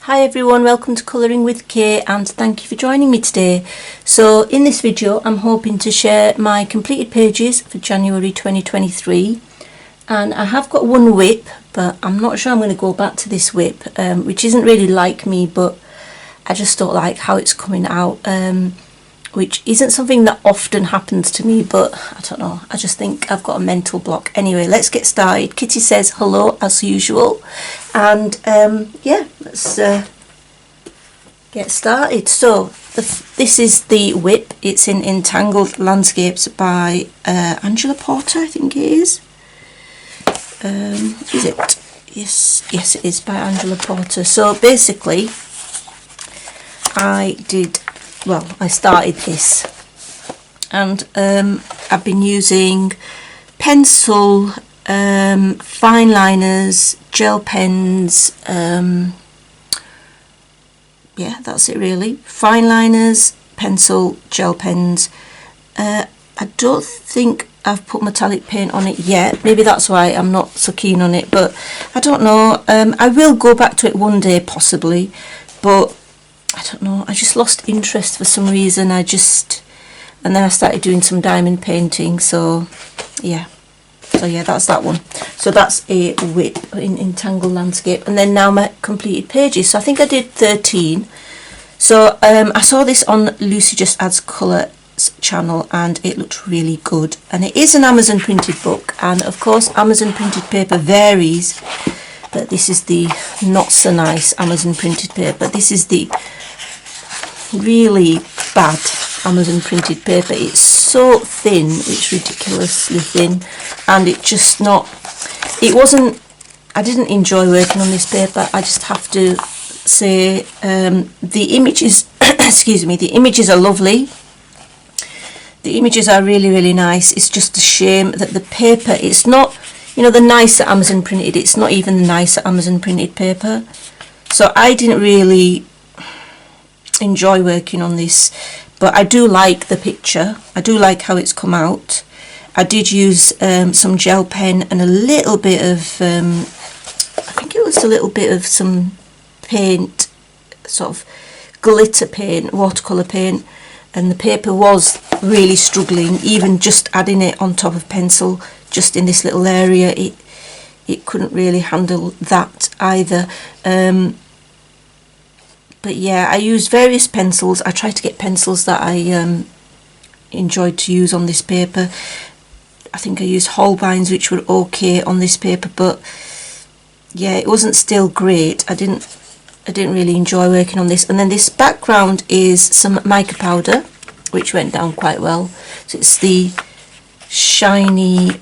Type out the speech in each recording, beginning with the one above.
Hi everyone, welcome to Colouring with Kay and thank you for joining me today. So in this video I'm hoping to share my completed pages for January 2023, and I have got one whip, but I'm not sure I'm going to go back to this whip, which isn't really like me, but I just don't like how it's coming out, which isn't something that often happens to me, but I don't know, I just think I've got a mental block. Anyway, let's get started. Kitty says hello as usual, and yeah, let's get started. So this is the whip. It's in Entangled Landscapes by Angela Porter, I think it is. Is it? Yes it is, by Angela Porter. So basically I started this, and I've been using pencil, fine liners, gel pens, yeah, that's it really. Fine liners, pencil, gel pens. I don't think I've put metallic paint on it yet. Maybe that's why I'm not so keen on it, but I don't know. I will go back to it one day possibly, but I don't know, I just lost interest for some reason. And then I started doing some diamond painting, so yeah, that's that one. So that's a whip in Entangled Landscape. And then now my completed pages. So I think I did 13. So I saw this on Lucy Just Adds Colours channel and it looked really good. And it is an Amazon printed book, and of course Amazon printed paper varies, but this is the not so nice Amazon printed paper. This is the really bad Amazon printed paper. It's so thin, it's ridiculously thin, and I didn't enjoy working on this paper. I just have to say, the images excuse me, the images are lovely, the images are really nice. It's just a shame that the paper, it's not, you know, the nicer Amazon printed, it's not even the nicer Amazon printed paper. So I didn't really enjoy working on this, but I do like the picture. I do like how it's come out. I did use some gel pen and a little bit of I think it was a little bit of some paint, sort of glitter paint, watercolour paint, and the paper was really struggling. Even just adding it on top of pencil, just in this little area, it couldn't really handle that either. But yeah, I used various pencils. I tried to get pencils that I enjoyed to use on this paper. I think I used Holbeins, which were okay on this paper, but yeah, it wasn't still great. I didn't really enjoy working on this. And then this background is some mica powder, which went down quite well. So it's the shiny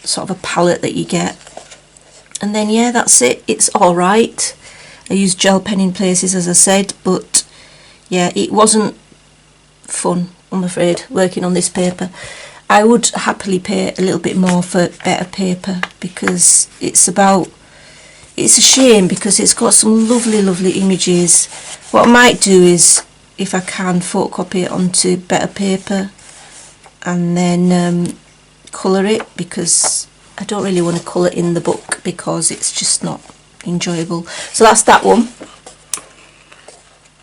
sort of a palette that you get. And then yeah, that's it. It's all right. I used gel pen in places, as I said, but yeah, it wasn't fun, I'm afraid, working on this paper. I would happily pay a little bit more for better paper, because it's a shame, because it's got some lovely images. What I might do is, if I can, photocopy it onto better paper and then colour it, because I don't really want to colour in the book because it's just not enjoyable. So that's that one.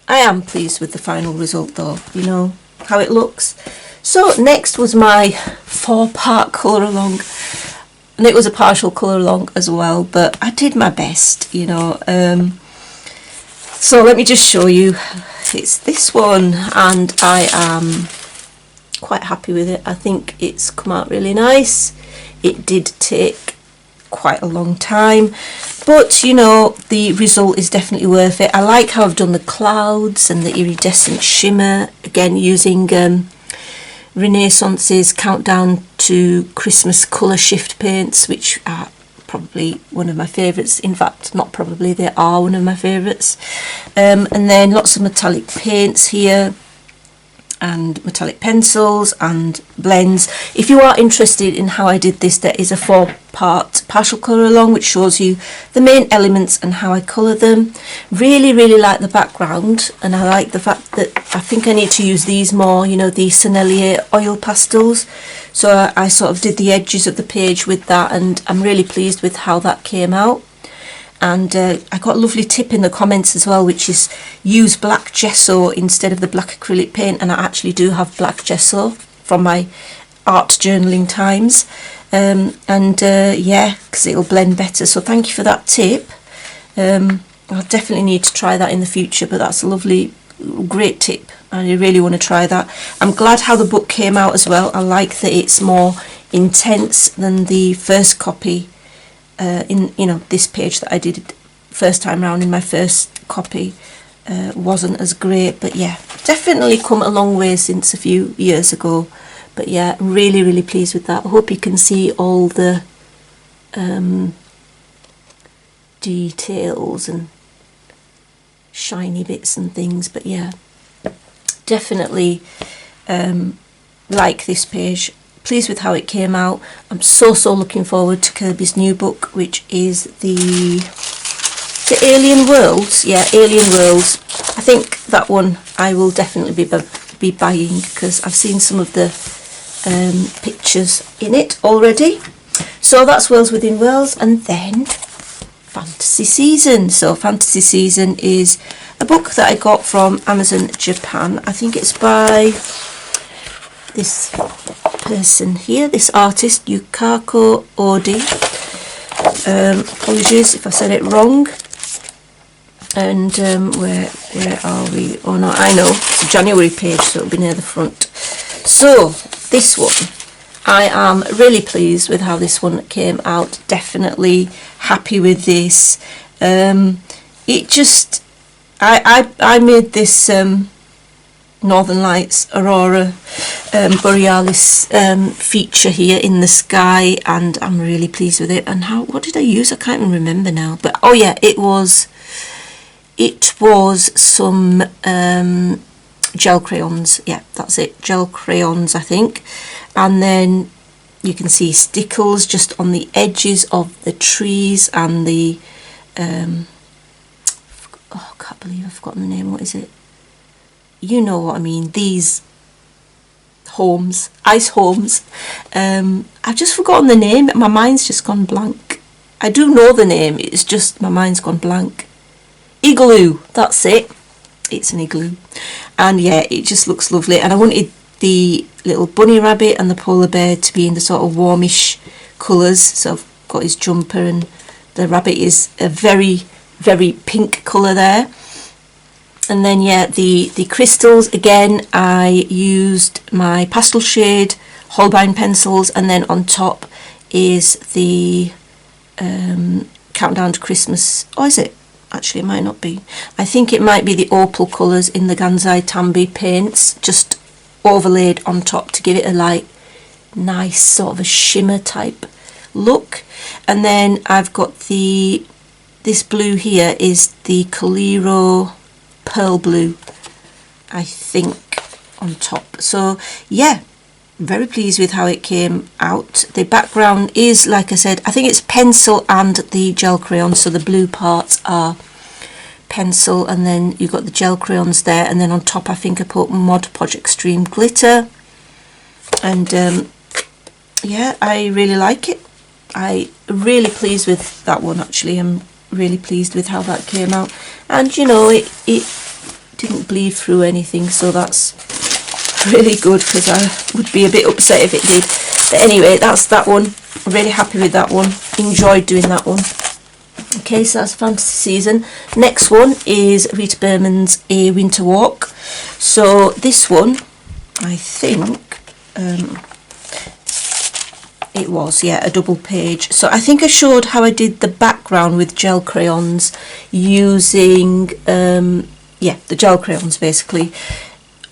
I am pleased with the final result though, you know how it looks. So next was my 4-part colour along, and it was a partial colour along as well, but I did my best, you know. So let me just show you. It's this one, and I am quite happy with it. I think it's come out really nice. It did take quite a long time, but you know, the result is definitely worth it. I like how I've done the clouds and the iridescent shimmer, again using Renaissance's Countdown to Christmas colour shift paints, which are probably one of my favourites. In fact, not probably, they are one of my favourites. And then lots of metallic paints here, and metallic pencils and blends. If you are interested in how I did this, there is a 4-part partial colour along which shows you the main elements and how I colour them. Really like the background, and I like the fact that I think I need to use these more, you know, the Sennelier oil pastels. So I sort of did the edges of the page with that, and I'm really pleased with how that came out. And I got a lovely tip in the comments as well, which is use black gesso instead of the black acrylic paint. And I actually do have black gesso from my art journaling times. Yeah, because it'll blend better. So thank you for that tip. I'll definitely need to try that in the future, but that's a lovely, great tip. I really want to try that. I'm glad how the book came out as well. I like that it's more intense than the first copy. In this page that I did first time round in my first copy wasn't as great, but yeah, definitely come a long way since a few years ago. But yeah, really pleased with that. I hope you can see all the details and shiny bits and things. But yeah, definitely like this page. Pleased with how it came out. I'm so looking forward to Kirby's new book, which is the Alien Worlds. Yeah, Alien Worlds. I think that one I will definitely be buying, because I've seen some of the pictures in it already. So that's Worlds Within Worlds. And then Fantasy Season. So Fantasy Season is a book that I got from Amazon Japan. I think it's by this person here, this artist, Yukako Odi. Apologies if I said it wrong. And where are we? Oh no, I know, it's a January page, so it'll be near the front. So this one, I am really pleased with how this one came out. Definitely happy with this. It just, I made this Northern Lights Aurora Borealis feature here in the sky, and I'm really pleased with it. And what did I use? I can't even remember now, but oh yeah, it was some gel crayons. Yeah, that's it, gel crayons, I think. And then you can see stickles just on the edges of the trees and the oh, I can't believe I've forgotten the name. What is it? You know what I mean, these homes, ice homes. I've just forgotten the name. My mind's just gone blank. I do know the name, it's just my mind's gone blank. Igloo, that's it. It's an igloo. And yeah, it just looks lovely. And I wanted the little bunny rabbit and the polar bear to be in the sort of warmish colours. So I've got his jumper, and the rabbit is a very pink colour there. And then yeah, the crystals, again, I used my pastel shade Holbein pencils, and then on top is the Countdown to Christmas. Oh, is it? Actually, it might not be. I think it might be the opal colours in the Gansai Tambi paints, just overlaid on top to give it a nice sort of a shimmer type look. And then I've got this blue here is the Coliro Pearl Blue, I think, on top. So yeah, very pleased with how it came out. The background is, like I said, I think it's pencil and the gel crayons, so the blue parts are pencil, and then you've got the gel crayons there, and then on top I think I put Mod Podge Extreme glitter. And yeah, I really like it. I really pleased with that one, actually. I'm really pleased with how that came out. And you know, it didn't bleed through anything, so that's really good, because I would be a bit upset if it did. But anyway, that's that one. I'm really happy with that one. Enjoyed doing that one. Okay, so that's Fantasy Season. Next one is Rita Berman's A Winter Walk. So this one, I think it was, yeah, a double page. So I think I showed how I did the background with gel crayons using yeah, the gel crayons basically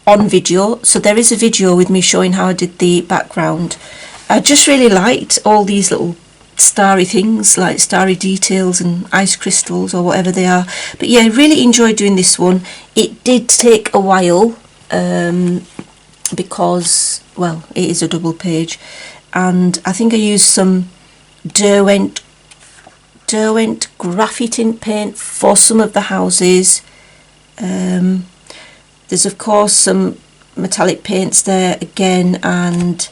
on video. So there is a video with me showing how I did the background. I just really liked all these little starry things, like starry details and ice crystals or whatever they are. But yeah, I really enjoyed doing this one. It did take a while because, well, it is a double page, and I think I used some Derwent graphite paint for some of the houses. There's of course some metallic paints there again, and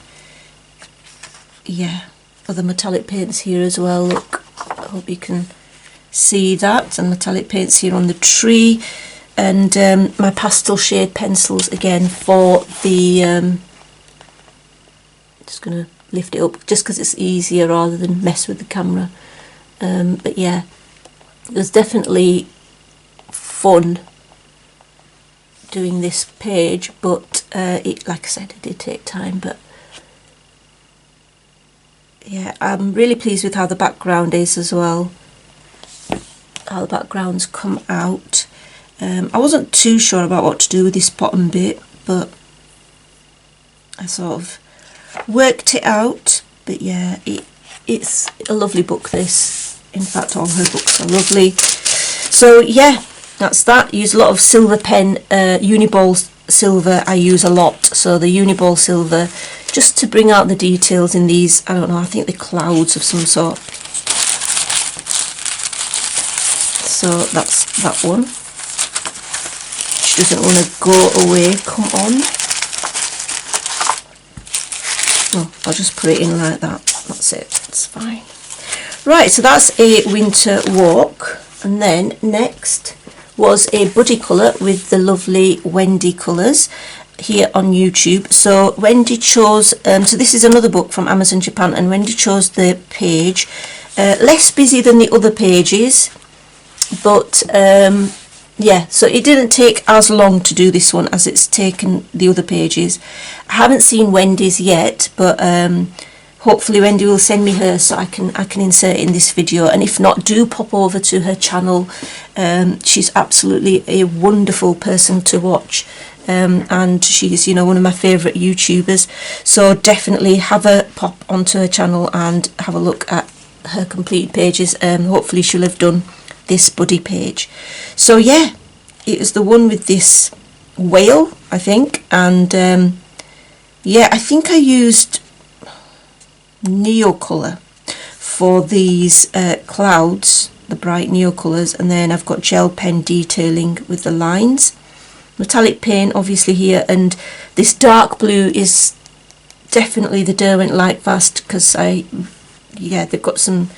yeah, other metallic paints here as well. Look, I hope you can see that, and metallic paints here on the tree, and my pastel shade pencils again for the just going to lift it up just because it's easier rather than mess with the camera. But yeah, it was definitely fun doing this page, but it, like I said, it did take time. But yeah, I'm really pleased with how the background is as well, how the backgrounds come out. I wasn't too sure about what to do with this bottom bit, but I sort of worked it out. But yeah, it's a lovely book, this. In fact, all her books are lovely. So yeah, that's that. Use a lot of silver pen, Uniball silver I use a lot. So the Uniball silver, just to bring out the details in these, I don't know, I think they're clouds of some sort. So that's that one. She doesn't want to go away, come on. Oh, I'll just put it in like that. That's it, that's fine. Right, so that's a winter walk. And then next was a buddy colour with the lovely Wendy colours here on YouTube. So Wendy chose, so this is another book from Amazon Japan, and Wendy chose the page. Less busy than the other pages, but yeah, so it didn't take as long to do this one as it's taken the other pages. I haven't seen Wendy's yet, but hopefully Wendy will send me her so I can insert it in this video. And if not, do pop over to her channel. She's absolutely a wonderful person to watch, and she's, you know, one of my favourite YouTubers. So definitely have a pop onto her channel and have a look at her complete pages. Hopefully she'll have done this buddy page. So yeah, it was the one with this whale, I think, and yeah, I think I used neo colour for these clouds, the bright neo colours, and then I've got gel pen detailing with the lines, metallic paint obviously here, and this dark blue is definitely the Derwent Lightfast, because yeah, they've got some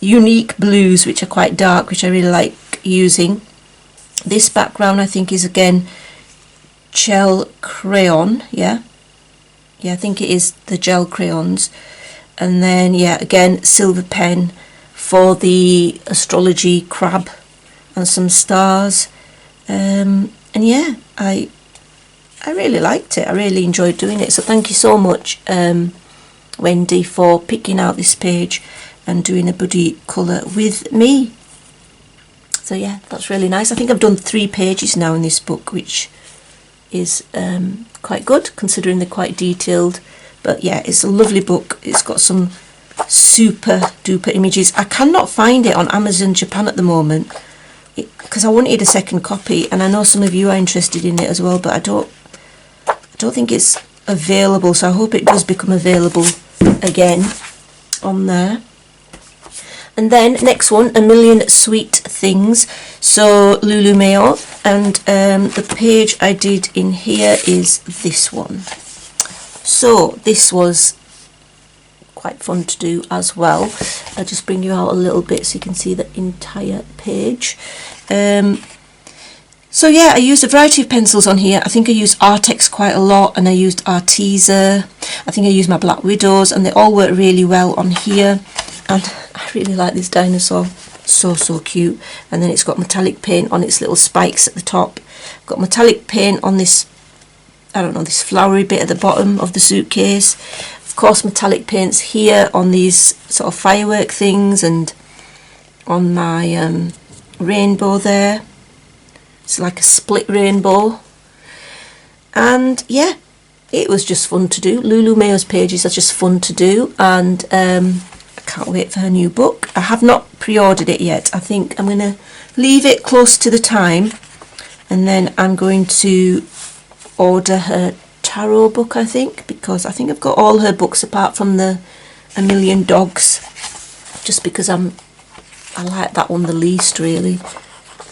unique blues which are quite dark, which I really like using. This background I think is again gel crayon, yeah, I think it is the gel crayons. And then yeah, again silver pen for the astrology crab and some stars, and yeah, I really liked it. I really enjoyed doing it. So thank you so much, Wendy, for picking out this page and doing a buddy colour with me. So yeah, that's really nice. I think I've done 3 pages now in this book, which is quite good considering they're quite detailed. But yeah, it's a lovely book. It's got some super duper images. I cannot find it on Amazon Japan at the moment because I wanted a second copy, and I know some of you are interested in it as well, but I don't think it's available, so I hope it does become available again on there. And then next one, A Million Sweet Things, so Lulu Mayo, and the page I did in here is this one. So this was quite fun to do as well. I'll just bring you out a little bit so you can see the entire page. So yeah, I used a variety of pencils on here. I think I used Artex quite a lot, and I used Arteza. I think I used my Black Widows, and they all work really well on here. And I really like this dinosaur, so cute. And then it's got metallic paint on its little spikes at the top. Got metallic paint on this, I don't know, this flowery bit at the bottom of the suitcase. Of course, metallic paints here on these sort of firework things, and on my rainbow there. It's like a split rainbow. And yeah, it was just fun to do. Lulu Mayo's pages are just fun to do, and I can't wait for her new book. I have not pre-ordered it yet. I think I'm going to leave it close to the time, and then I'm going to order her tarot book, I think, because I think I've got all her books apart from the A Million Dogs, just because I like that one the least, really.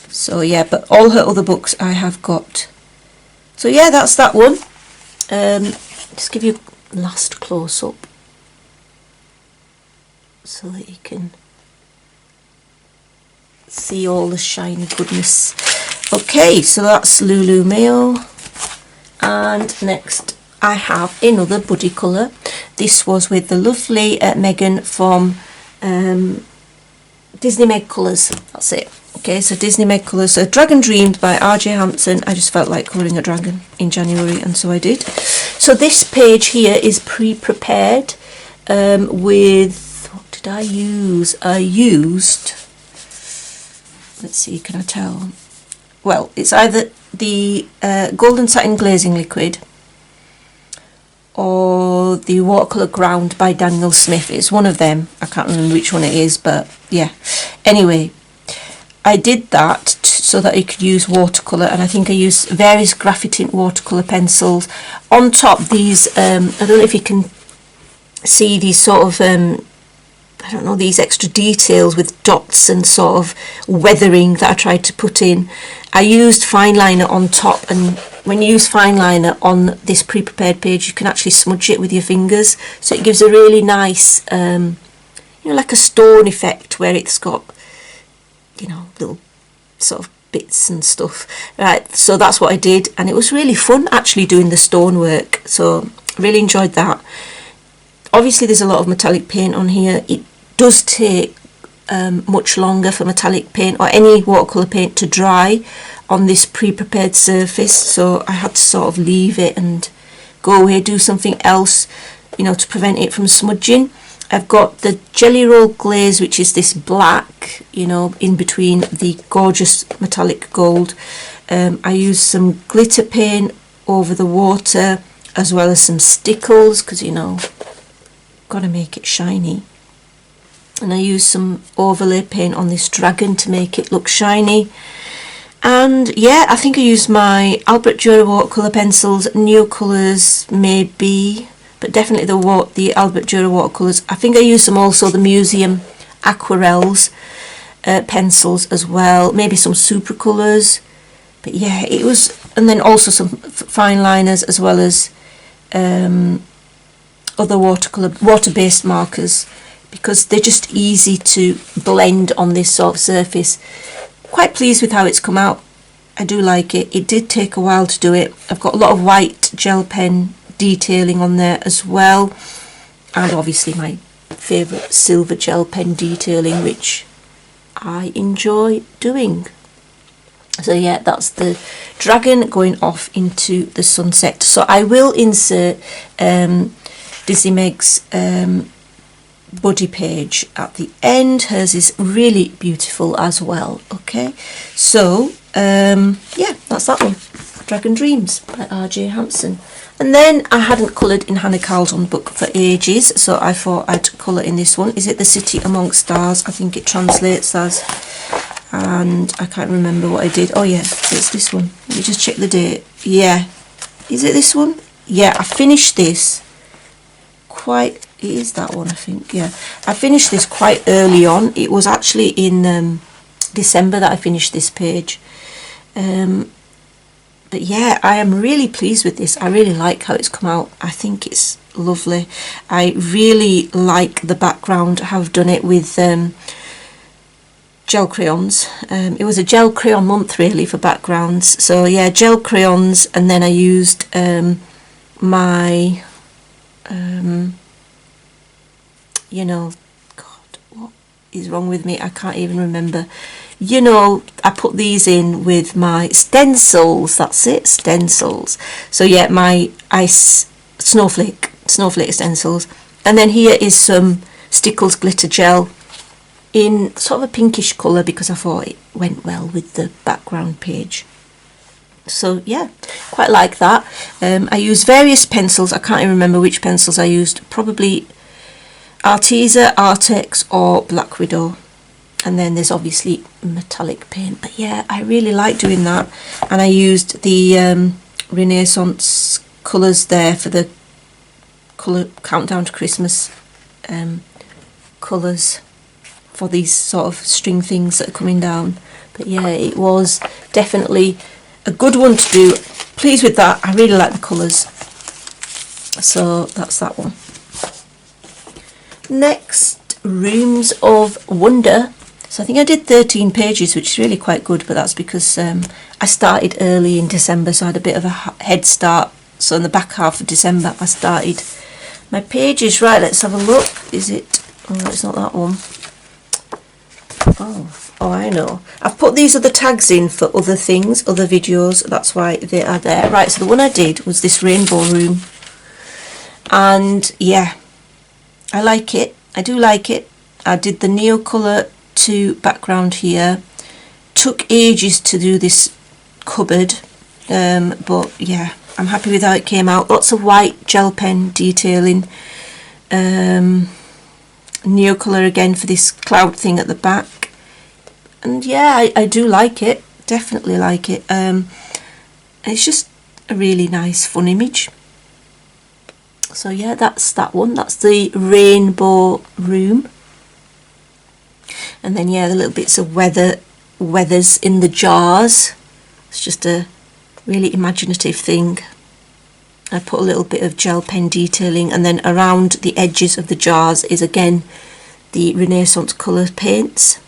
So yeah, but all her other books I have got. So yeah, that's that one. Just give you a last close-up so that you can see all the shiny goodness. Okay, so that's Lulu Mayo. And next I have another buddy colour. This was with the lovely Megan from Disney Meg Colours. That's it. Okay, so Disney Meg Colours. So Dragon Dreams by R.J. Hampson. I just felt like colouring a dragon in January, and so I did. So this page here is pre-prepared with, what did I use? I used, let's see, can I tell? Well, it's either the Golden Satin Glazing Liquid or the Watercolour Ground by Daniel Smith. It's one of them. I can't remember which one it is, but yeah. Anyway, I did that so that I could use watercolour, and I think I used various graphite watercolour pencils. On top, these, I don't know if you can see these sort of, I don't know, these extra details with dots and sort of weathering that I tried to put in. I used fine liner on top, and when you use fine liner on this pre-prepared page, you can actually smudge it with your fingers, so it gives a really nice, you know, like a stone effect where it's got, you know, little sort of bits and stuff. Right, so that's what I did, and it was really fun actually doing the stonework, so really enjoyed that. Obviously there's a lot of metallic paint on here. It does take much longer for metallic paint or any watercolour paint to dry on this pre-prepared surface, so I had to sort of leave it and go away, do something else, you know, to prevent it from smudging. I've got the Jelly Roll Glaze, which is this black, you know, in between the gorgeous metallic gold. I used some glitter paint over the water, as well as some stickles, because, you know, got to make it shiny. And I used some overlay paint on this dragon to make it look shiny. And yeah, I think I used my Albert Dürer watercolour pencils, New Colours maybe, but definitely the Albert Dürer watercolours. I think I used some also the Museum Aquarelles pencils as well, maybe some super colours. But yeah, it was, and then also some fine liners, as well as other water-based markers, because they're just easy to blend on this sort of surface. Quite pleased with how it's come out. I do like it. It did take a while to do it. I've got a lot of white gel pen detailing on there as well, and obviously my favourite silver gel pen detailing, which I enjoy doing. So yeah, that's the dragon going off into the sunset. So I will insert Disney Meg's buddy page at the end. Hers is really beautiful as well. Okay, so yeah, that's that one, Dragon Dreams by R.J. Hampson. And then I hadn't coloured in Hannah Karlzon book for ages, so I thought I'd colour in this one. Is it The City Amongst Stars? I think it translates as, and I can't remember what I did. Oh yeah, it's this one. Let me just check the date. Yeah, is it this one? Yeah, I finished this quite, it is that one, I think. Yeah, I finished this quite early on. It was actually in December that I finished this page. But yeah, I am really pleased with this. I really like how it's come out. I think it's lovely. I really like the background, how I've done it with gel crayons. It was a gel crayon month really for backgrounds. So yeah, gel crayons, and then I used my you know, God, what is wrong with me? I can't even remember. You know, I put these in with my stencils. That's it, stencils. So yeah, my ice snowflake stencils. And then here is some Stickles glitter gel in sort of a pinkish colour, because I thought it went well with the background page. So yeah, quite like that. I used various pencils. I can't even remember which pencils I used. Probably Arteza, Artex or Black Widow. And then there's obviously metallic paint. But yeah, I really like doing that. And I used the Renaissance colours there for the colour Countdown to Christmas colours for these sort of string things that are coming down. But yeah, it was definitely a good one to do. Pleased with that. I really like the colours. So that's that one. Next, Rooms of Wonder. So I think I did 13 pages, which is really quite good, but that's because I started early in December, so I had a bit of a head start. So in the back half of December I started my pages. Right, let's have a look. Is it? Oh, it's not that one. Oh, I know. I've put these other tags in for other things, other videos. That's why they are there. Right, so the one I did was this rainbow room. And yeah, I like it. I do like it. I did the neo colour to background here. Took ages to do this cupboard. But yeah, I'm happy with how it came out. Lots of white gel pen detailing. Neo colour again for this cloud thing at the back. And yeah, I do like it. Definitely like it. It's just a really nice, fun image. So yeah, that's that one. That's the rainbow room. And then yeah, the little bits of weathers in the jars. It's just a really imaginative thing. I put a little bit of gel pen detailing, and then around the edges of the jars is again the Renaissance colour paints,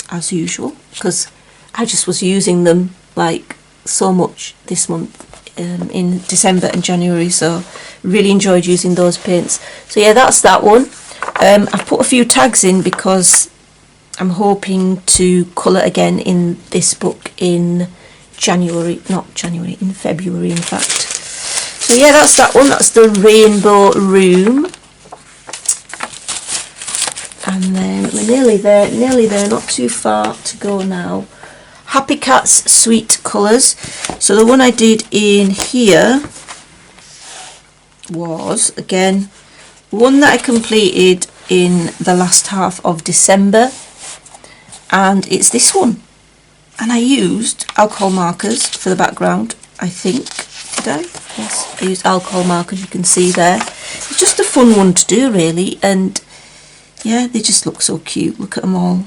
as usual, because I just was using them like so much this month in December and January, so really enjoyed using those paints. So yeah, that's that one. I've put a few tags in because I'm hoping to colour again in this book in February in fact. So yeah, that's that one. That's the rainbow room. And then we're nearly there, not too far to go now. Happy Cats Sweet Colours. So the one I did in here was, again, one that I completed in the last half of December. And it's this one. And I used alcohol markers for the background, I think. Did I? Yes, I used alcohol markers, you can see there. It's just a fun one to do, really. And yeah, they just look so cute. Look at them all.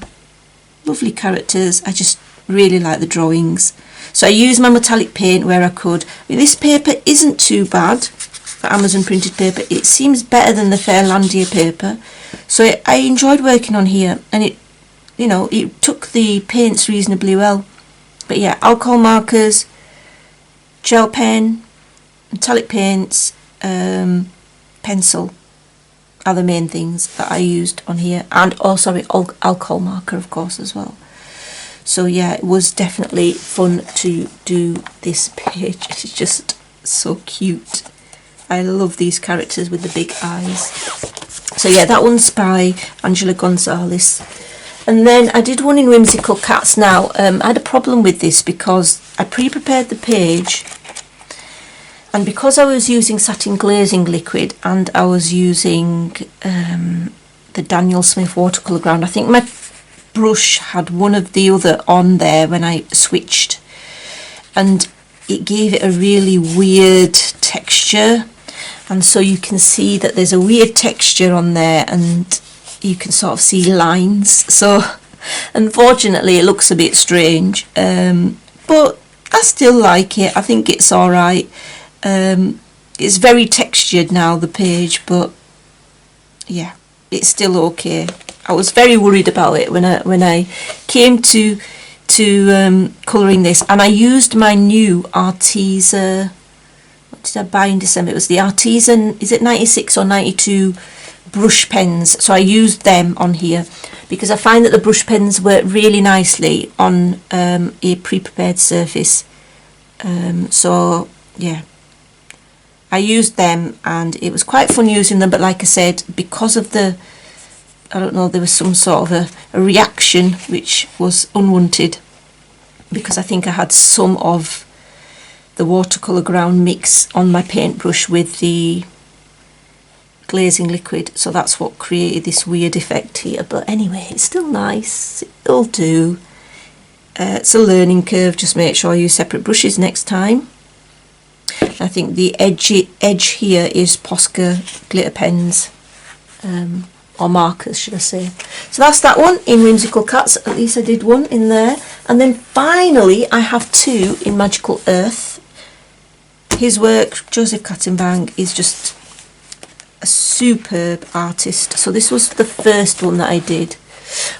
Lovely characters. I just really like the drawings. So I used my metallic paint where I could. I mean, this paper isn't too bad for Amazon printed paper. It seems better than the Fairlandia paper. So I enjoyed working on here, and it, you know, it took the paints reasonably well. But yeah, alcohol markers, gel pen, metallic paints, pencil are the main things that I used on here, and alcohol marker of course as well. So yeah, it was definitely fun to do this page. It's just so cute. I love these characters with the big eyes. So yeah, that one's by Angela Gonzalez. And then I did one in Whimsical Cats. Now, I had a problem with this because I pre-prepared the page, and because I was using satin glazing liquid and I was using the Daniel Smith watercolour ground, I think my brush had one of the other on there when I switched, and it gave it a really weird texture. And so you can see that there's a weird texture on there, and you can sort of see lines. So unfortunately it looks a bit strange, but I still like it. I think it's alright. It's very textured now, the page, but yeah, it's still okay. I was very worried about it when I came to colouring this, and I used my new Arteza. What did I buy in December? It was the Artisan, is it 96 or 92 brush pens? So I used them on here because I find that the brush pens work really nicely on a pre-prepared surface. So yeah, I used them and it was quite fun using them, but like I said, because of the, I don't know, there was some sort of a reaction which was unwanted, because I think I had some of the watercolour ground mix on my paintbrush with the glazing liquid, so that's what created this weird effect here. But anyway, it's still nice, it'll do. It's a learning curve, just make sure you use separate brushes next time. I think the edge here is Posca glitter pens, or markers should I say. So that's that one in Whimsical Cats. At least I did one in there. And then finally I have two in Magical Earth. His work, Joseph Kattenbang, is just a superb artist. So this was the first one that I did.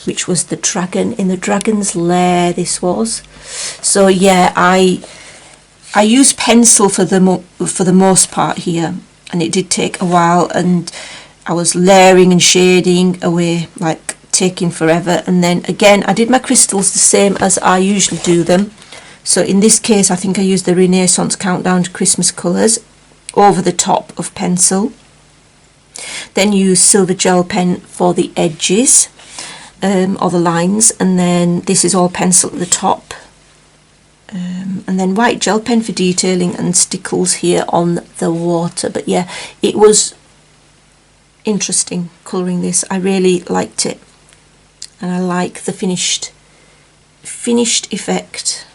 which was the dragon in the dragon's lair. This was. So yeah, I used pencil for the most part here, and it did take a while, and I was layering and shading away, like taking forever. And then again, I did my crystals the same as I usually do them. So in this case, I think I used the Renaissance Countdown to Christmas colours over the top of pencil. Then use silver gel pen for the edges, or the lines, and then this is all pencil at the top. And then white gel pen for detailing and stickles here on the water. But yeah, it was interesting colouring this. I really liked it, and I like the finished effect.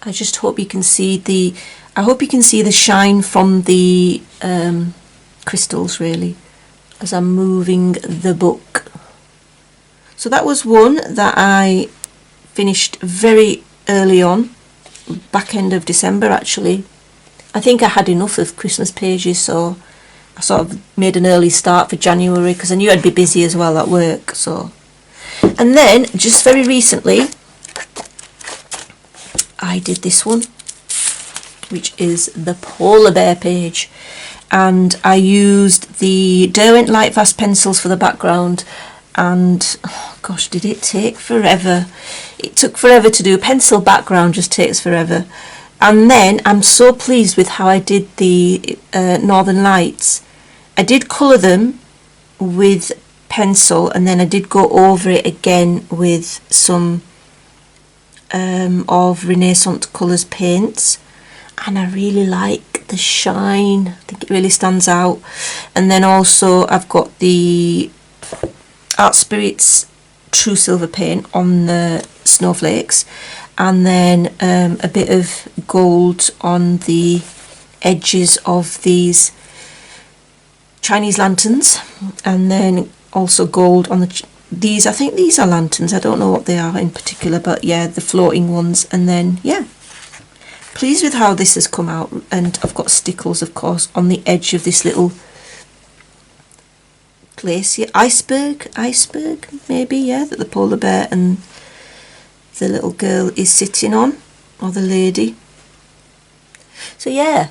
I just hope you can see the shine from the crystals, really, as I'm moving the book. So that was one that I finished very early on, back end of December actually. I think I had enough of Christmas pages, so I sort of made an early start for January because I knew I'd be busy as well at work. So, and then just very recently I did this one, which is the polar bear page, and I used the Derwent Lightfast pencils for the background. And oh gosh, did it take forever. It took forever to do. A pencil background just takes forever. And then I'm so pleased with how I did the Northern Lights. I did colour them with pencil, and then I did go over it again with some of Renaissance Colours paints, and I really like the shine. I think it really stands out. And then also I've got the Art Spirits True Silver paint on the snowflakes, and then a bit of gold on the edges of these Chinese lanterns, and then also gold on these. I think these are lanterns, I don't know what they are in particular, but yeah, the floating ones. And then yeah, pleased with how this has come out. And I've got stickles, of course, on the edge of this little glacier, iceberg maybe, yeah, that the polar bear and the little girl is sitting on, or the lady. So yeah,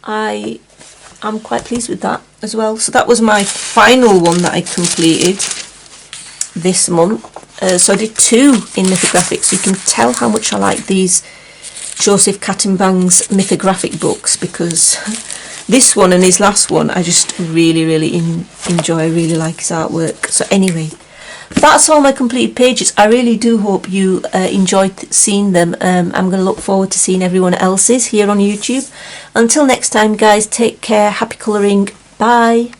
I'm quite pleased with that as well. So that was my final one that I completed this month. So I did 2 in Mythographic, so you can tell how much I like these Joseph Cattenbang's Mythographic books, because this one and his last one I just really enjoy. I really like his artwork. So anyway, that's all my completed pages. I really do hope you enjoyed seeing them. I'm going to look forward to seeing everyone else's here on YouTube. Until next time guys, take care, happy colouring, bye.